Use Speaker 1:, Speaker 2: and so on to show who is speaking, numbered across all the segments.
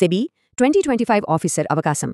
Speaker 1: SEBI 2025 officer అవకాశం.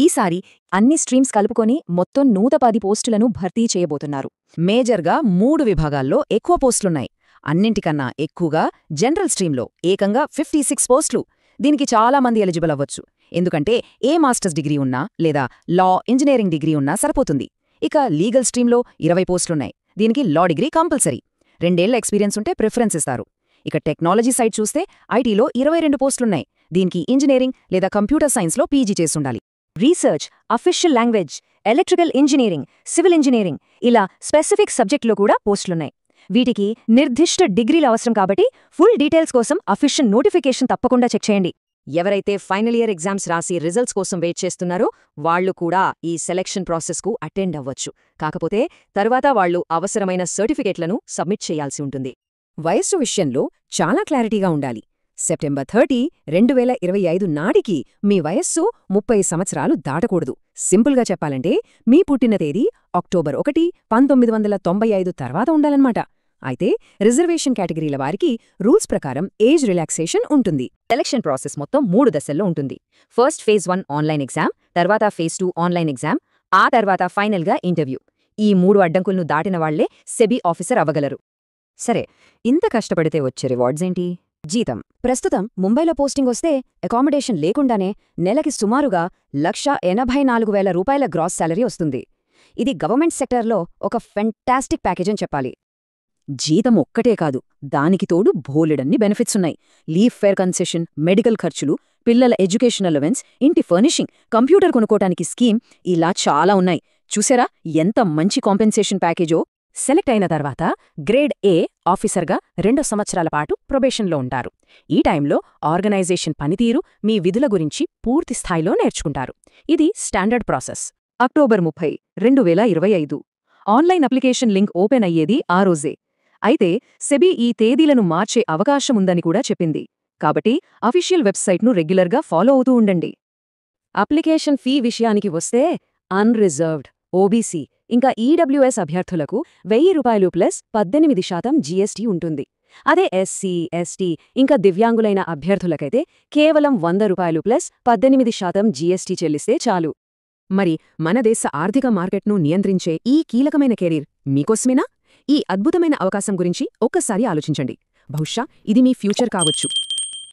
Speaker 1: ఈసారి అన్ని స్ట్రీమ్స్ కలుపుకొని మొత్తం 110 పోస్టులను భర్తీ చేయబోతున్నారు. మేజర్గా 3 విభాగాల్లో ఎక్కువ పోస్టులున్నాయి. అన్నింటికన్నా ఎక్కువగా జనరల్ స్ట్రీమ్లో ఏకంగా 56 పోస్టులు. దీనికి చాలా మంది ఎలిజిబుల్ అవ్వచ్చు. ఎందుకంటే ఏ మాస్టర్స్ డిగ్రీ ఉన్నా లేదా లా ఇంజనీరింగ్ డిగ్రీ ఉన్నా సరిపోతుంది. ఇక లీగల్ స్ట్రీమ్లో 20 పోస్టులున్నాయి. దీనికి లా డిగ్రీ కంపల్సరీ. 2 ఏళ్ల ఎక్స్పీరియన్స్ ఉంటే ప్రిఫరెన్స్ ఇస్తారు. ఇక టెక్నాలజీ సైడ్ చూస్తే ఐటీలో 22 పోస్టులున్నాయి. దీనికి ఇంజనీరింగ్ లేదా కంప్యూటర్ సైన్స్లో పీజీ చేసుండాలి.
Speaker 2: Research, official language, electrical engineering, civil engineering ఇలా స్పెసిఫిక్ సబ్జెక్టులో కూడా పోస్టులున్నాయి. వీటికి నిర్దిష్ట డిగ్రీలు అవసరం కాబట్టి ఫుల్ డీటెయిల్స్ కోసం అఫీషియల్ నోటిఫికేషన్ తప్పకుండా చెక్ చేయండి.
Speaker 1: ఎవరైతే ఫైనల్ ఇయర్ ఎగ్జామ్స్ రాసి రిజల్ట్స్ కోసం వెయిట్ చేస్తున్నారో వాళ్లు కూడా ఈ సెలక్షన్ ప్రాసెస్కు అటెండ్ అవ్వచ్చు. కాకపోతే తర్వాత వాళ్లు అవసరమైన సర్టిఫికేట్లను సబ్మిట్ చేయాల్సి ఉంటుంది. వయస్సు విషయంలో చాలా క్లారిటీగా ఉండాలి. సెప్టెంబర్ 30, 2025 నాటికి మీ వయస్సు 30 సంవత్సరాలు దాటకూడదు. సింపుల్గా చెప్పాలంటే మీ పుట్టిన తేదీ అక్టోబర్ 1, 1995 తర్వాత ఉండాలన్నమాట. అయితే రిజర్వేషన్ కేటగిరీల వారికి రూల్స్ ప్రకారం ఏజ్ రిలాక్సేషన్ ఉంటుంది. సెలక్షన్ ప్రాసెస్ మొత్తం 3 దశల్లో ఉంటుంది. ఫస్ట్ ఫేజ్ 1 ఆన్లైన్ ఎగ్జామ్, తర్వాత ఫేజ్ 2 ఆన్లైన్ ఎగ్జామ్, ఆ తర్వాత ఫైనల్గా ఇంటర్వ్యూ. ఈ 3 అడ్డంకులను దాటిన వాళ్లే సెబీ ఆఫీసర్ అవ్వగలరు. సరే, ఇంత కష్టపడితే వచ్చే రివార్డ్స్ ఏంటి? జీతం. ప్రస్తుతం ముంబైలో పోస్టింగ్ వస్తే అకామిడేషన్ లేకుండానే నెలకి సుమారుగా 1,84,000 రూపాయల గ్రాస్ శాలరీ వస్తుంది. ఇది గవర్నమెంట్ సెక్టార్లో ఒక ఫెంటాస్టిక్ ప్యాకేజ్ అని చెప్పాలి. జీతం ఒక్కటే కాదు, దానికి తోడు బోలెడన్ని బెనిఫిట్స్ ఉన్నాయి. లీవ్ ఫేర్ కన్సెషన్, మెడికల్ ఖర్చులు, పిల్లల ఎడ్యుకేషన్ అలవెన్స్, ఇంటి ఫర్నిషింగ్, కంప్యూటర్ కొనుక్కోటానికి స్కీమ్, ఇలా చాలా ఉన్నాయి. చూసారా ఎంత మంచి కాంపెన్సేషన్ ప్యాకేజో? సెలెక్ట్ అయిన తర్వాత గ్రేడ్ ఏ ఆఫీసర్గా 2 సంవత్సరాల పాటు ప్రొబేషన్లో ఉంటారు. ఈ టైంలో ఆర్గనైజేషన్ పనితీరు, మీ విధుల గురించి పూర్తి స్థాయిలో నేర్చుకుంటారు. ఇది standard process. October 30, 2025 online application link open అయ్యేది ఆ రోజే. అయితే సెబీ ఈ తేదీలను మార్చే అవకాశముందని కూడా చెప్పింది. కాబట్టి అఫీషియల్ వెబ్సైట్ను రెగ్యులర్గా ఫాలో అవుతూ ఉండండి. అప్లికేషన్ ఫీ విషయానికి వస్తే అన్రిజర్వ్డ్, ఓబీసీ ఇంకా ఈడబ్ల్యూఎస్ అభ్యర్థులకు ₹1,000 ప్లస్ 18% జీఎస్టీ ఉంటుంది. అదే ఎస్సీ, ఎస్టీ ఇంకా దివ్యాంగులైన అభ్యర్థులకైతే కేవలం ₹100 ప్లస్ 18% జీఎస్టీ చెల్లిస్తే చాలు. మరి మన దేశ ఆర్థిక మార్కెట్ను నియంత్రించే ఈ కీలకమైన కెరీర్ మీకోసమేనా? ఈ అద్భుతమైన అవకాశం గురించి ఒక్కసారి ఆలోచించండి. బహుశా ఇది మీ ఫ్యూచర్ కావచ్చు.